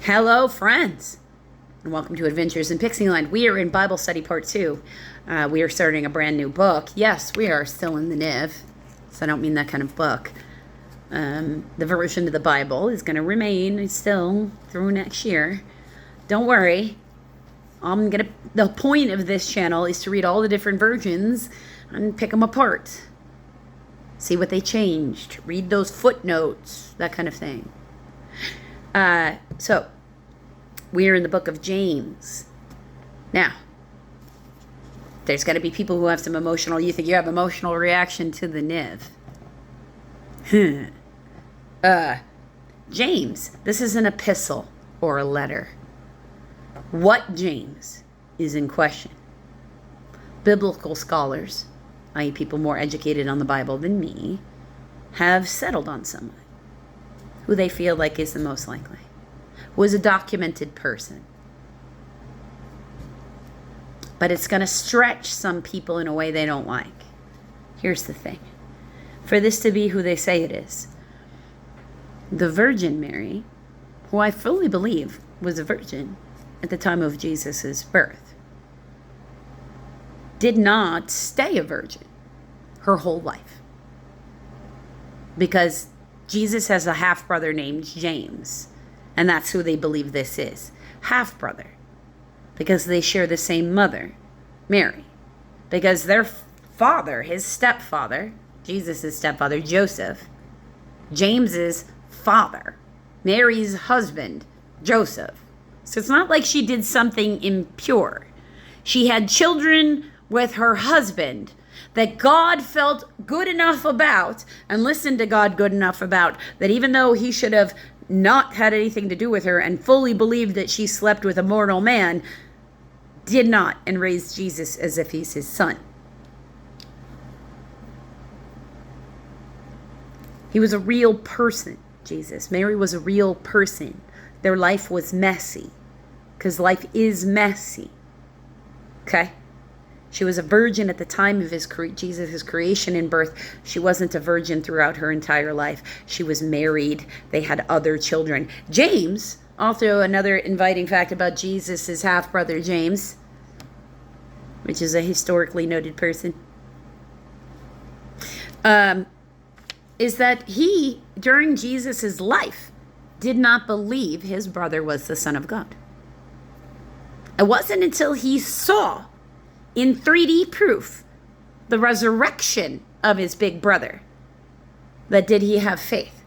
Hello, friends, and welcome to Adventures in Pixieland. We are in Bible Study Part 2. We are starting a brand new book. Yes, we are still in the NIV, so I don't mean that kind of book. The version of the Bible is going to remain still through next year. Don't worry. The point of this channel is to read all the different versions and pick them apart. See what they changed. Read those footnotes, that kind of thing. So, we are in the book of James. Now, there's got to be people who have some emotional, you think you have emotional reaction to the NIV. James, this is an epistle or a letter. What James is in question? Biblical scholars, i.e. people more educated on the Bible than me, have settled on someone who they feel like is the most likely, who is a documented person. But it's going to stretch some people in a way they don't like. Here's the thing. For this to be who they say it is, the Virgin Mary, who I fully believe was a virgin at the time of Jesus' birth, did not stay a virgin her whole life. Because Jesus has a half-brother named James, and that's who they believe this is. Half-brother. Because they share the same mother, Mary. Because their father, his stepfather, Jesus' stepfather, Joseph, James's father, Mary's husband, Joseph. So it's not like she did something impure. She had children with her husband that God felt good enough about and listened to God good enough about, that even though he should have not had anything to do with her and fully believed that she slept with a mortal man, did not, and raised Jesus as if he's his son. He was a real person, Jesus. Mary was a real person. Their life was messy, because life is messy. Okay? She was a virgin at the time of Jesus' creation and birth. She wasn't a virgin throughout her entire life. She was married. They had other children. James, also another inviting fact about Jesus' half-brother James, which is a historically noted person, is that he, during Jesus' life, did not believe his brother was the Son of God. It wasn't until he saw in 3D proof the resurrection of his big brother that did he have faith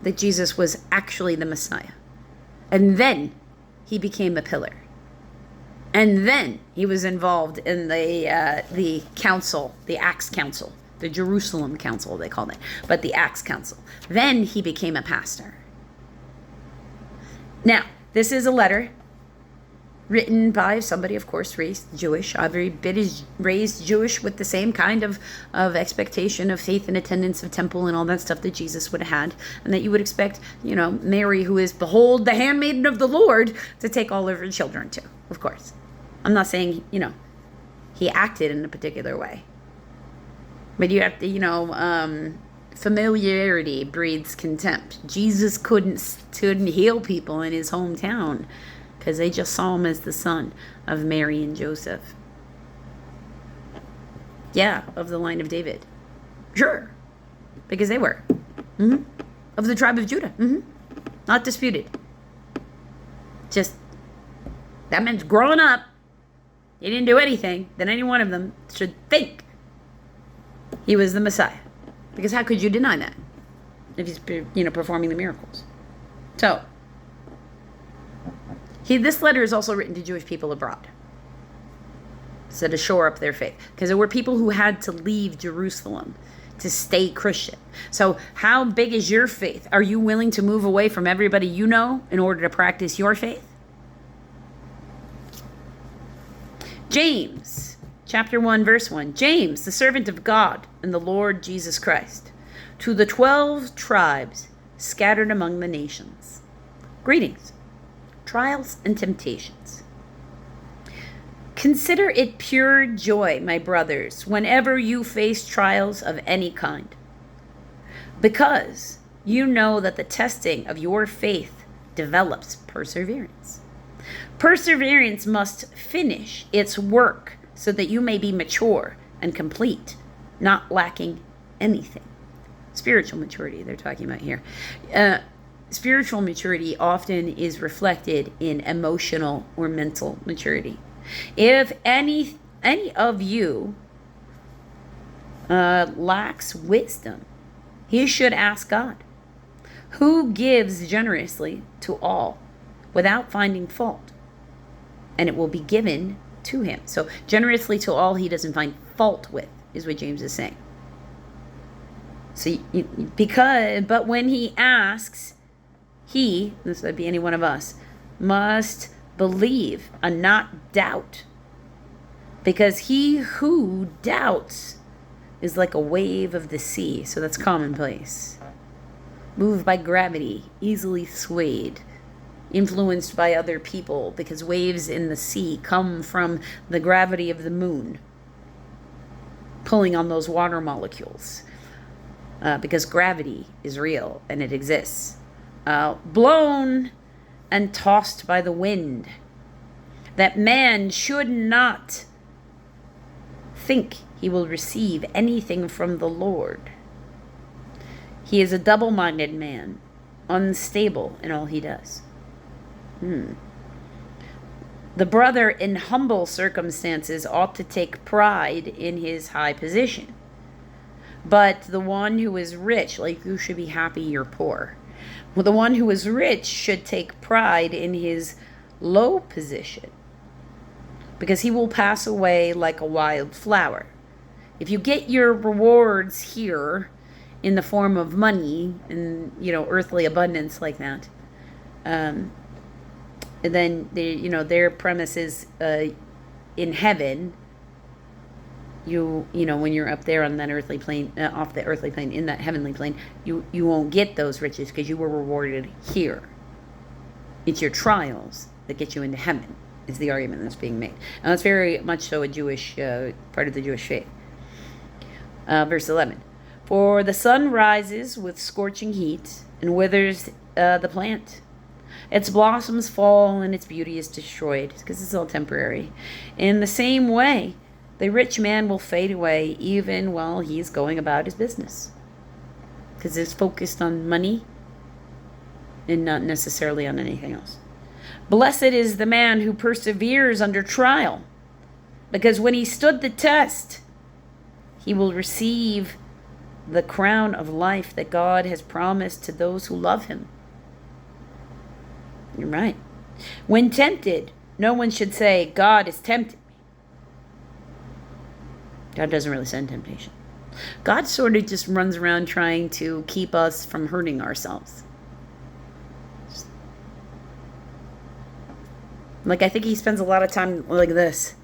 that Jesus was actually the Messiah. And then he became a pillar. And then he was involved in the council, the Acts Council, the Jerusalem Council they called it, but the Acts Council. Then he became a pastor. Now, this is a letter written by somebody, of course, raised Jewish. Every bit is raised Jewish with the same kind of expectation of faith and attendance of temple and all that stuff that Jesus would have had. And that you would expect, Mary, who is, behold, the handmaiden of the Lord, to take all of her children to, of course. I'm not saying, he acted in a particular way. But you have to, familiarity breeds contempt. Jesus couldn't heal people in his hometown, because they just saw him as the son of Mary and Joseph. Yeah, of the line of David. Sure. Because they were. Of the tribe of Judah. Not disputed. Just, that meant growing up, he didn't do anything that any one of them should think he was the Messiah. Because how could you deny that if he's, performing the miracles? So, this letter is also written to Jewish people abroad, so to shore up their faith, because there were people who had to leave Jerusalem to stay Christian. So how big is your faith? Are you willing to move away from everybody you know in order to practice your faith? James, chapter 1, verse 1. James, the servant of God and the Lord Jesus Christ, to the 12 tribes scattered among the nations. Greetings. Trials and temptations. Consider it pure joy, my brothers, whenever you face trials of any kind, because you know that the testing of your faith develops perseverance. Perseverance must finish its work so that you may be mature and complete, not lacking anything. Spiritual maturity, they're talking about here. Spiritual maturity often is reflected in emotional or mental maturity. If any of you lacks wisdom, he should ask God, who gives generously to all without finding fault, and it will be given to him. So generously to all he doesn't find fault with, is what James is saying. So but when he asks, he, this would be any one of us, must believe and not doubt, because he who doubts is like a wave of the sea. So that's commonplace. Moved by gravity, easily swayed, influenced by other people, because waves in the sea come from the gravity of the moon pulling on those water molecules, because gravity is real and it exists. Blown and tossed by the wind, that man should not think he will receive anything from the Lord. He is a double-minded man, unstable in all he does. The brother in humble circumstances ought to take pride in his high position. But the one who is rich, like, you should be happy you're poor. Well, the one who is rich should take pride in his low position, because he will pass away like a wild flower. If you get your rewards here in the form of money and, earthly abundance like that, and then their premise is in heaven. When you're up there on that earthly plane, off the earthly plane, in that heavenly plane, you won't get those riches because you were rewarded here. It's your trials that get you into heaven, is the argument that's being made. And that's very much so a Jewish part of the Jewish faith. Verse 11. For the sun rises with scorching heat and withers the plant. Its blossoms fall and its beauty is destroyed, because it's all temporary. In the same way, the rich man will fade away even while he's going about his business, because it's focused on money and not necessarily on anything else. Blessed is the man who perseveres under trial, because when he stood the test, he will receive the crown of life that God has promised to those who love him. You're right. When tempted, no one should say, God is tempted me. God doesn't really send temptation. God sort of just runs around trying to keep us from hurting ourselves. Like, I think he spends a lot of time like this.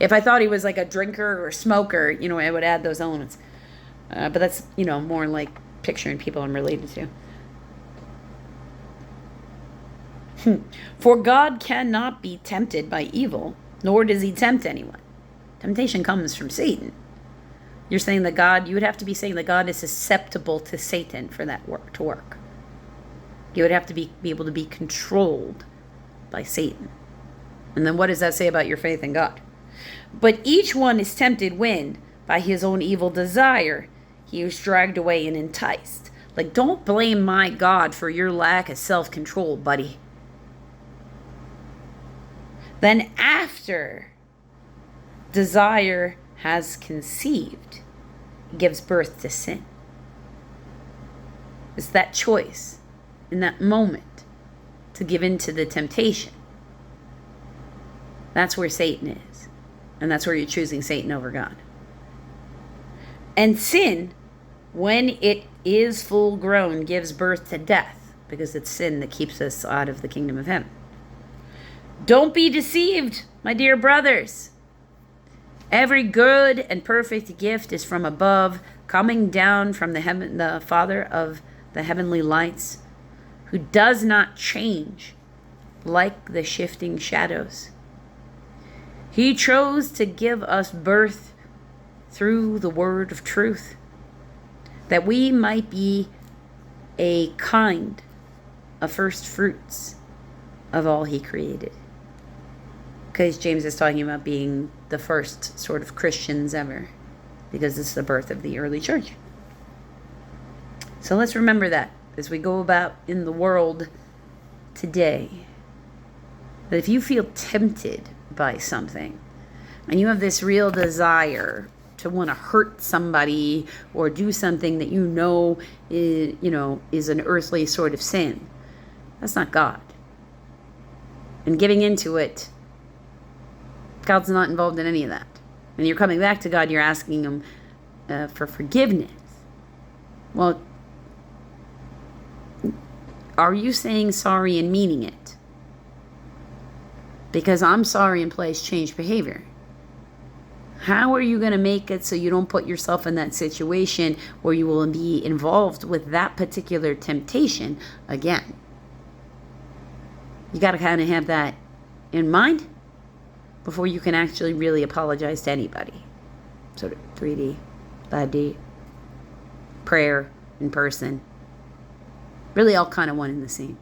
If I thought he was like a drinker or smoker, I would add those elements. But that's, more like picturing people I'm related to. For God cannot be tempted by evil, nor does he tempt anyone. Temptation comes from Satan. You're saying that God, you would have to be saying that God is susceptible to Satan for that work to work. You would have to be able to be controlled by Satan. And then what does that say about your faith in God? But each one is tempted when, by his own evil desire, he is dragged away and enticed. Like, don't blame my God for your lack of self-control, buddy. Then after desire has conceived, it gives birth to sin. It's that choice in that moment to give in to the temptation. That's where Satan is. And that's where you're choosing Satan over God. And sin, when it is full grown, gives birth to death, because it's sin that keeps us out of the kingdom of heaven. Don't be deceived, my dear brothers. Every good and perfect gift is from above, coming down from the Father of the heavenly lights, who does not change like the shifting shadows. He chose to give us birth through the word of truth, that we might be a kind of first fruits of all he created. Because James is talking about being the first sort of Christians ever, because it's the birth of the early church. So let's remember that as we go about in the world today, that if you feel tempted by something and you have this real desire to want to hurt somebody or do something that is an earthly sort of sin, that's not God. And giving into it, God's not involved in any of that. And you're coming back to God, you're asking him for forgiveness. Well, are you saying sorry and meaning it? Because I'm sorry implies changed behavior. How are you going to make it so you don't put yourself in that situation where you will be involved with that particular temptation again? You got to kind of have that in mind before you can actually really apologize to anybody. So 3D, 5D, prayer in person, really all kind of one and the same.